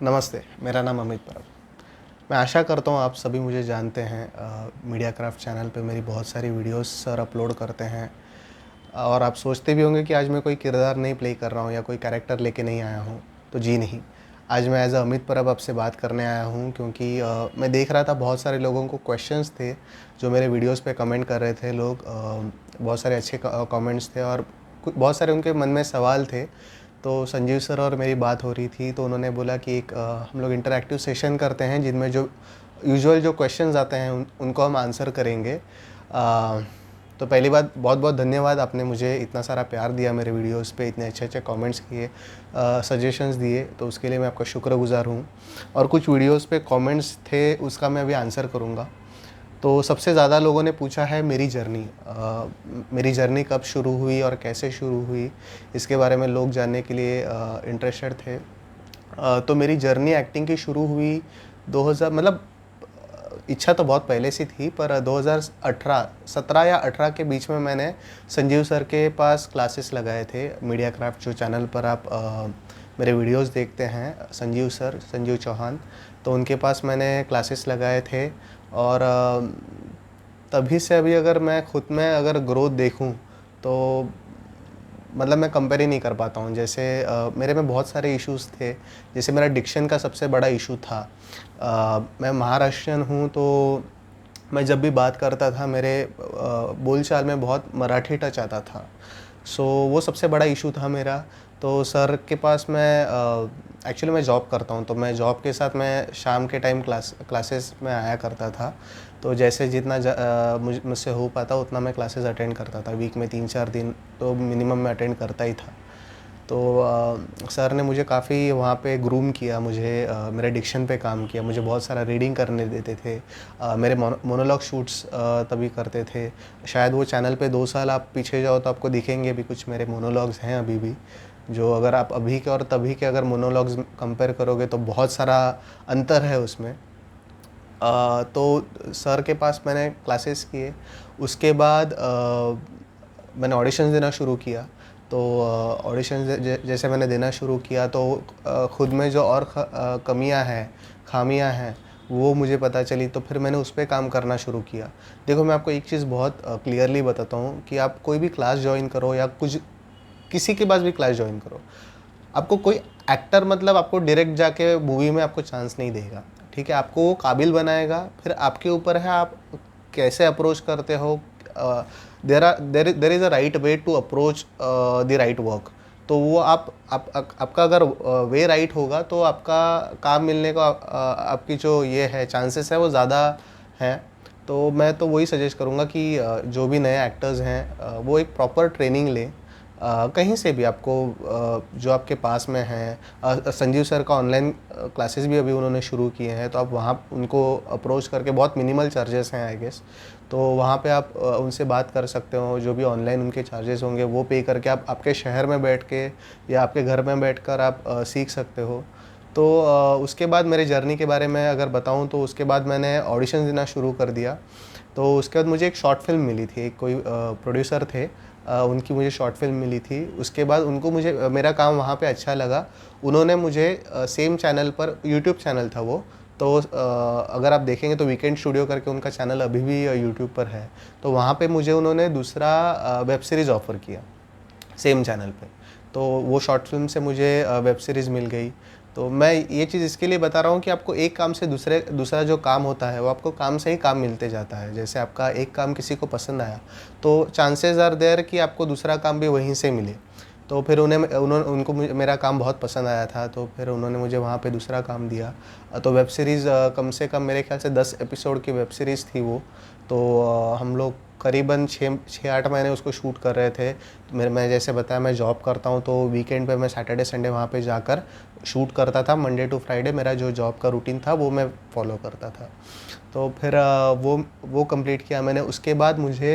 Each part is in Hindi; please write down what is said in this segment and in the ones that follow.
नमस्ते, मेरा नाम अमित परब। मैं आशा करता हूँ आप सभी मुझे जानते हैं। मीडिया क्राफ्ट चैनल पे मेरी बहुत सारी वीडियोस सर अपलोड करते हैं और आप सोचते भी होंगे कि आज मैं कोई किरदार नहीं प्ले कर रहा हूँ या कोई कैरेक्टर लेके नहीं आया हूँ। तो जी नहीं, आज मैं एज़ अ अमित परब आपसे बात करने आया हूँ क्योंकि मैं देख रहा था बहुत सारे लोगों को क्वेश्चंस थे जो मेरे वीडियोस पे कमेंट कर रहे थे लोग। बहुत सारे अच्छे कमेंट्स थे और बहुत सारे उनके मन में सवाल थे। तो संजीव सर और मेरी बात हो रही थी तो उन्होंने बोला कि एक हम लोग इंटरैक्टिव सेशन करते हैं जिनमें जो यूजुअल जो क्वेश्चंस आते हैं उनको हम आंसर करेंगे। तो पहली बात बहुत बहुत धन्यवाद, आपने मुझे इतना सारा प्यार दिया मेरे वीडियोस पे, इतने अच्छे अच्छे कमेंट्स किए, सजेशंस दिए, तो उसके लिए मैं आपका शुक्रगुज़ार हूँ। और कुछ वीडियोस पे कमेंट्स थे उसका मैं अभी आंसर करूँगा। तो सबसे ज़्यादा लोगों ने पूछा है मेरी जर्नी कब शुरू हुई और कैसे शुरू हुई, इसके बारे में लोग जानने के लिए इंटरेस्टेड थे। तो मेरी जर्नी एक्टिंग की शुरू हुई 2000 मतलब इच्छा तो बहुत पहले से थी, पर 2018 17 या 18 के बीच में मैंने संजीव सर के पास क्लासेस लगाए थे। मीडिया क्राफ्ट जो चैनल पर आप मेरे वीडियोस देखते हैं, संजीव सर, संजीव चौहान, तो उनके पास मैंने क्लासेस लगाए थे। और तभी से अभी अगर मैं खुद में अगर ग्रोथ देखूं तो मतलब मैं कंपेयर ही नहीं कर पाता हूँ। जैसे मेरे में बहुत सारे इश्यूज़ थे। जैसे मेरा डिक्शन का सबसे बड़ा इशू था। मैं महाराष्ट्रियन हूँ तो मैं जब भी बात करता था मेरे बोलचाल में बहुत मराठी टच आता था। सो वो सबसे बड़ा इशू था मेरा। तो सर के पास मैं एक्चुअली मैं जॉब करता हूँ, तो मैं जॉब के साथ मैं शाम के टाइम क्लासेस में आया करता था। तो जैसे जितना मुझसे हो पाता उतना मैं क्लासेस अटेंड करता था। वीक में 3-4 दिन तो मिनिमम मैं अटेंड करता ही था। तो सर ने मुझे काफ़ी वहाँ पे ग्रूम किया, मुझे मेरे डिक्शन पे काम किया, मुझे बहुत सारा रीडिंग करने देते थे। मेरे मोनोलॉग शूट्स तभी करते थे। शायद वो चैनल पे 2 साल आप पीछे जाओ तो आपको दिखेंगे भी कुछ मेरे मोनोलॉग्स हैं अभी भी, जो अगर आप अभी के और तभी के अगर मोनोलॉग्स कंपेयर करोगे तो बहुत सारा अंतर है उसमें। तो सर के पास मैंने क्लासेस किए। उसके बाद मैंने ऑडिशंस देना शुरू किया। तो ऑडिशंस जैसे मैंने देना शुरू किया तो खुद में जो और कमियां हैं, खामियां हैं, वो मुझे पता चली। तो फिर मैंने उस पर काम करना शुरू किया। देखो, मैं आपको एक चीज़ बहुत क्लियरली बताता हूँ कि आप कोई भी क्लास ज्वाइन करो या कुछ किसी के पास भी क्लास ज्वाइन करो, आपको कोई एक्टर मतलब आपको डायरेक्ट जाके मूवी में आपको चांस नहीं देगा। ठीक है, आपको वो काबिल बनाएगा, फिर आपके ऊपर है आप कैसे अप्रोच करते हो। There is a right way to approach the right work. तो वो आपका अगर वे राइट होगा तो आपका काम मिलने का आपकी जो ये है चांसेस है वो ज़्यादा हैं। तो मैं तो वही सजेस्ट करूँगा कि जो भी नए एक्टर्स हैं वो एक प्रॉपर ट्रेनिंग लें। कहीं से भी आपको जो आपके पास में है। संजीव सर का ऑनलाइन क्लासेस भी अभी उन्होंने शुरू किए हैं, तो आप वहाँ उनको अप्रोच करके, बहुत मिनिमल चार्जेस हैं आई गेस, तो वहाँ पे आप उनसे बात कर सकते हो। जो भी ऑनलाइन उनके चार्जेस होंगे वो पे करके आप आपके शहर में बैठ के या आपके घर में बैठकर आप सीख सकते हो। तो उसके बाद मेरे जर्नी के बारे में अगर बताऊँ तो उसके बाद मैंने ऑडिशन देना शुरू कर दिया। तो उसके बाद मुझे एक शॉर्ट फिल्म मिली थी, एक कोई प्रोड्यूसर थे, उनकी मुझे शॉर्ट फिल्म मिली थी। उसके बाद उनको मुझे मेरा काम वहाँ पे अच्छा लगा। उन्होंने मुझे सेम चैनल पर, यूट्यूब चैनल था वो, तो अगर आप देखेंगे तो वीकेंड स्टूडियो करके उनका चैनल अभी भी यूट्यूब पर है। तो वहाँ पे मुझे उन्होंने दूसरा वेब सीरीज़ ऑफ़र किया सेम चैनल पे। तो वो शॉर्ट फिल्म से मुझे वेब सीरीज़ मिल गई। तो मैं ये चीज़ इसके लिए बता रहा हूँ कि आपको एक काम से दूसरा जो काम होता है वो आपको काम से ही काम मिलते जाता है। जैसे आपका एक काम किसी को पसंद आया तो चांसेस आर देयर कि आपको दूसरा काम भी वहीं से मिले। तो फिर उनको मेरा काम बहुत पसंद आया था, तो फिर उन्होंने मुझे वहाँ पे दूसरा काम दिया। तो वेब सीरीज़ कम से कम मेरे ख्याल से 10 एपिसोड की वेब सीरीज़ थी वो। तो हम लोग करीबन 6-8 महीने उसको शूट कर रहे थे। तो मैं जैसे बताया, मैं जॉब करता हूँ तो वीकेंड पे मैं सैटरडे संडे वहाँ पे जाकर शूट करता था। मंडे टू फ्राइडे मेरा जो जॉब का रूटीन था वो मैं फॉलो करता था। तो फिर वो कंप्लीट किया मैंने। उसके बाद मुझे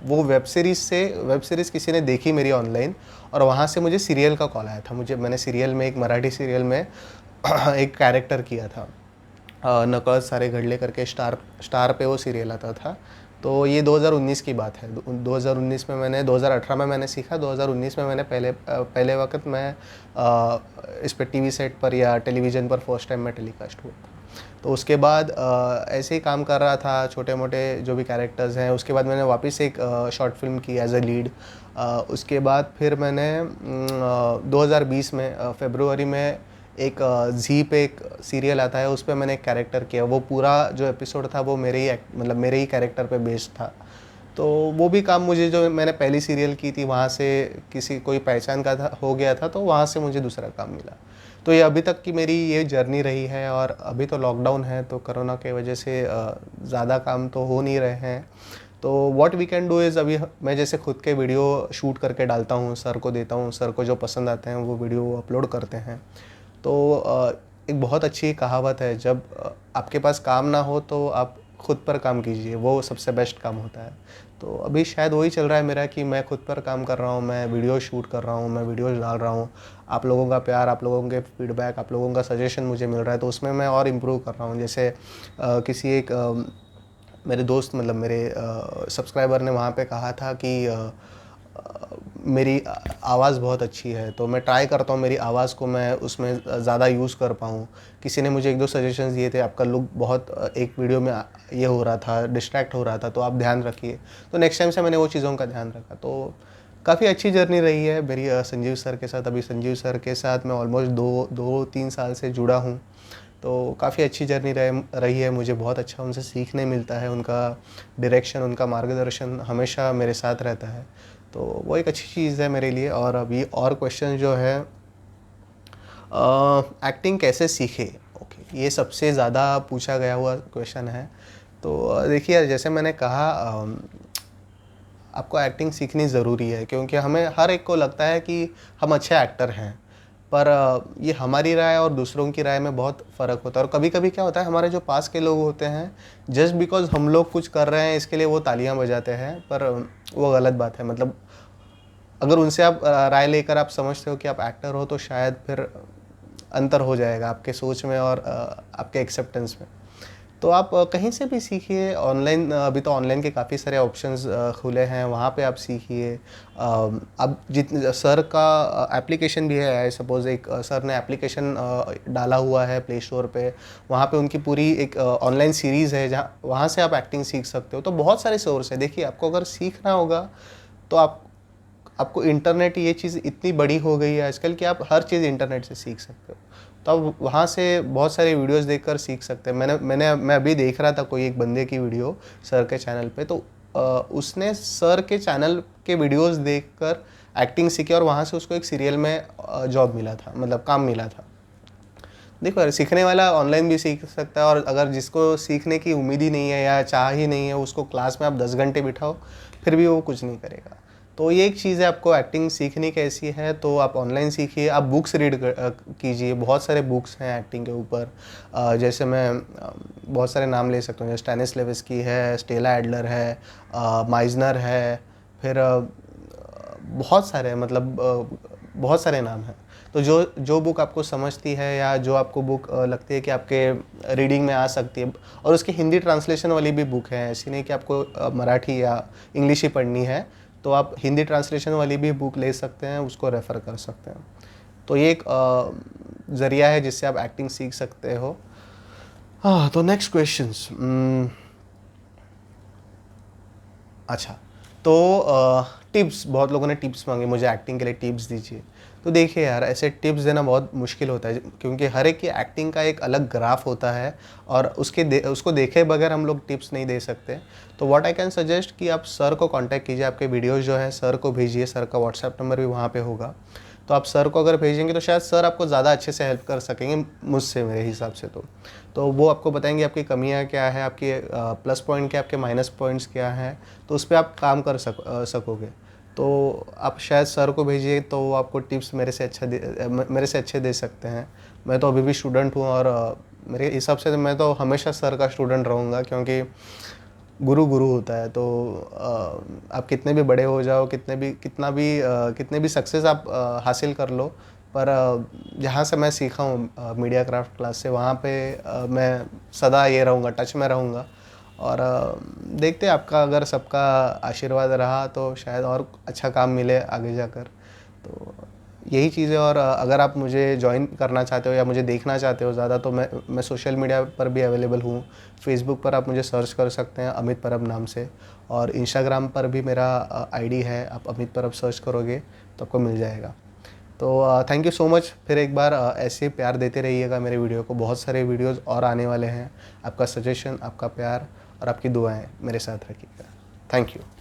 वो वेब सीरीज़ किसी ने देखी मेरी ऑनलाइन, और वहाँ से मुझे सीरियल का कॉल आया था। मैंने सीरियल में, एक मराठी सीरियल में एक कैरेक्टर किया था। नकळत सारे घडले करके स्टार पे वो सीरियल आता था। तो ये 2019 की बात है। 2019 में मैंने 2018 में मैंने सीखा, 2019 में मैंने पहले वक़्त मैं इस पे टीवी सेट पर या टेलीविज़न पर फर्स्ट टाइम मैं टेलीकास्ट हुआ। तो उसके बाद ऐसे ही काम कर रहा था, छोटे-मोटे जो भी कैरेक्टर्स हैं। उसके बाद मैंने वापस एक शॉर्ट फ़िल्म की एज़ अ लीड। उसके बाद फिर मैंने 2020 में फ़रवरी में एक ज़ी पे एक सीरियल आता है, उस पे मैंने एक कैरेक्टर किया। वो पूरा जो एपिसोड था वो मतलब मेरे ही कैरेक्टर पे बेस्ड था। तो वो भी काम मुझे, जो मैंने पहली सीरियल की थी वहाँ से किसी कोई पहचान का था, हो गया था, तो वहाँ से मुझे दूसरा काम मिला। तो ये अभी तक की मेरी ये जर्नी रही है। और अभी तो लॉकडाउन है, तो कोरोना के वजह से ज़्यादा काम तो हो नहीं रहे हैं। तो what we can do is, अभी मैं जैसे खुद के वीडियो शूट करके डालता हूँ, सर को देता हूँ, सर को जो पसंद आते हैं वो वीडियो अपलोड करते हैं। तो एक बहुत अच्छी कहावत है, जब आपके पास काम ना हो तो आप खुद पर काम कीजिए, वो सबसे बेस्ट काम होता है। तो अभी शायद वही चल रहा है मेरा कि मैं खुद पर काम कर रहा हूँ, मैं वीडियो शूट कर रहा हूँ, मैं वीडियोज़ डाल रहा हूँ। आप लोगों का प्यार, आप लोगों के फीडबैक, आप लोगों का सजेशन मुझे मिल रहा है, तो उसमें मैं और इम्प्रूव कर रहा हूँ। जैसे किसी एक मेरे दोस्त, मतलब मेरे सब्सक्राइबर ने वहाँ पे कहा था कि मेरी आवाज़ बहुत अच्छी है, तो मैं ट्राई करता हूँ मेरी आवाज़ को मैं उसमें ज़्यादा यूज़ कर पाऊँ। किसी ने मुझे 1-2 सजेशंस दिए थे, आपका लुक बहुत एक वीडियो में ये हो रहा था, डिस्ट्रैक्ट हो रहा था, तो आप ध्यान रखिए। तो नेक्स्ट टाइम से मैंने वो चीज़ों का ध्यान रखा। तो काफ़ी अच्छी जर्नी रही है मेरी संजीव सर के साथ। अभी संजीव सर के साथ मैं ऑलमोस्ट 2-3 साल से जुड़ा हूँ। तो काफ़ी अच्छी जर्नी रही है। मुझे बहुत अच्छा उनसे सीखने मिलता है, उनका डायरेक्शन, उनका मार्गदर्शन हमेशा मेरे साथ रहता है। तो वो एक अच्छी चीज़ है मेरे लिए। और अभी और क्वेश्चन जो है, एक्टिंग कैसे सीखे? ओके, ये सबसे ज़्यादा पूछा गया हुआ क्वेश्चन है। तो देखिए, जैसे मैंने कहा, आपको एक्टिंग सीखनी ज़रूरी है, क्योंकि हमें हर एक को लगता है कि हम अच्छे एक्टर हैं। पर ये हमारी राय और दूसरों की राय में बहुत फ़र्क होता है। और कभी-कभी क्या होता है, हमारे जो पास के लोग होते हैं, जस्ट बिकॉज़ हम लोग कुछ कर रहे हैं इसके लिए वो तालियां बजाते हैं, पर वो गलत बात है। मतलब अगर उनसे आप राय लेकर आप समझते हो कि आप एक्टर हो, तो शायद फिर अंतर हो जाएगा आपके सोच में और आपके एक्सेप्टेंस में। तो आप कहीं से भी सीखिए। ऑनलाइन, अभी तो ऑनलाइन के काफ़ी सारे ऑप्शंस खुले हैं, वहाँ पे आप सीखिए। अब सर का एप्लीकेशन भी है। आई सपोज़ एक सर ने एप्लीकेशन डाला हुआ है प्ले स्टोर पे। वहाँ पे उनकी पूरी एक ऑनलाइन सीरीज़ है, जहाँ वहाँ से आप एक्टिंग सीख सकते हो। तो बहुत सारे सोर्स है। देखिए, आपको अगर सीखना होगा तो आपको इंटरनेट, ये चीज़ इतनी बड़ी हो गई है आजकल कि आप हर चीज़ इंटरनेट से सीख सकते हो। तो आप वहाँ से बहुत सारे वीडियोस देखकर सीख सकते हैं। मैं अभी देख रहा था कोई एक बंदे की वीडियो सर के चैनल पे। तो उसने सर के चैनल के वीडियोस देखकर एक्टिंग सीखी, और वहाँ से उसको एक सीरियल में जॉब मिला था, मतलब काम मिला था। देखो यार, सीखने वाला ऑनलाइन भी सीख सकता है, और अगर जिसको सीखने की उम्मीद ही नहीं है या चाह ही नहीं है, उसको क्लास में आप 10 घंटे बिठाओ फिर भी वो कुछ नहीं करेगा। तो ये एक चीज़ है, आपको एक्टिंग सीखनी कैसी है तो आप ऑनलाइन सीखिए। आप बुक्स रीड कीजिए, बहुत सारे बुक्स हैं एक्टिंग के ऊपर। जैसे मैं बहुत सारे नाम ले सकता हूँ, जैसे स्टैनिस्लेवस्की है, स्टेला एडलर है, माइजनर है, फिर बहुत सारे, मतलब बहुत सारे नाम हैं। तो जो जो बुक आपको समझती है या जो आपको बुक लगती है कि आपके रीडिंग में आ सकती है, और उसकी हिंदी ट्रांसलेशन वाली भी बुक है, ऐसी नहीं कि आपको मराठी या इंग्लिश ही पढ़नी है, तो आप हिंदी ट्रांसलेशन वाली भी बुक ले सकते हैं, उसको रेफ़र कर सकते हैं। तो ये एक ज़रिया है जिससे आप एक्टिंग सीख सकते हो। हाँ, तो नेक्स्ट क्वेश्चंस। अच्छा, तो टिप्स, बहुत लोगों ने टिप्स मांगे मुझे, एक्टिंग के लिए टिप्स दीजिए। तो देखिए यार, ऐसे टिप्स देना बहुत मुश्किल होता है, क्योंकि हर एक की एक्टिंग का एक अलग ग्राफ होता है, और उसको देखे बगैर हम लोग टिप्स नहीं दे सकते। तो व्हाट आई कैन सजेस्ट कि आप सर को कांटेक्ट कीजिए, आपके वीडियोज़ जो है सर को भेजिए, सर का व्हाट्सएप नंबर भी वहाँ पे होगा। तो आप सर को अगर भेजेंगे तो शायद सर आपको ज़्यादा अच्छे से हेल्प कर सकेंगे मुझसे, मेरे हिसाब से। तो वो आपको बताएंगे आपकी कमियां क्या है, आपके प्लस पॉइंट क्या, आपके माइनस पॉइंट्स क्या हैं, तो उस पर आप काम कर सकोगे। तो आप शायद सर को भेजिए, तो वो आपको टिप्स मेरे से अच्छे दे सकते हैं। मैं तो अभी भी स्टूडेंट हूँ, और मेरे हिसाब से मैं तो हमेशा सर का स्टूडेंट रहूँगा, क्योंकि गुरु गुरु होता है। तो आप कितने भी बड़े हो जाओ, कितने भी सक्सेस आप हासिल कर लो, पर जहाँ से मैं सीखा हूँ मीडिया क्राफ्ट क्लास से, वहाँ पे मैं सदा ये रहूँगा, टच में रहूँगा। और देखते हैं, आपका अगर सबका आशीर्वाद रहा तो शायद और अच्छा काम मिले आगे जाकर। तो यही चीज़ है। और अगर आप मुझे ज्वाइन करना चाहते हो या मुझे देखना चाहते हो ज़्यादा, तो मैं सोशल मीडिया पर भी अवेलेबल हूँ। फेसबुक पर आप मुझे सर्च कर सकते हैं अमित परब नाम से, और इंस्टाग्राम पर भी मेरा आईडी है, आप अमित परब सर्च करोगे तो आपको मिल जाएगा। तो थैंक यू सो मच। फिर एक बार ऐसे ही प्यार देते रहिएगा मेरे वीडियो को। बहुत सारे वीडियोज़ और आने वाले हैं। आपका सजेशन, आपका प्यार और आपकी दुआएँ मेरे साथ रखिएगा। Thank you.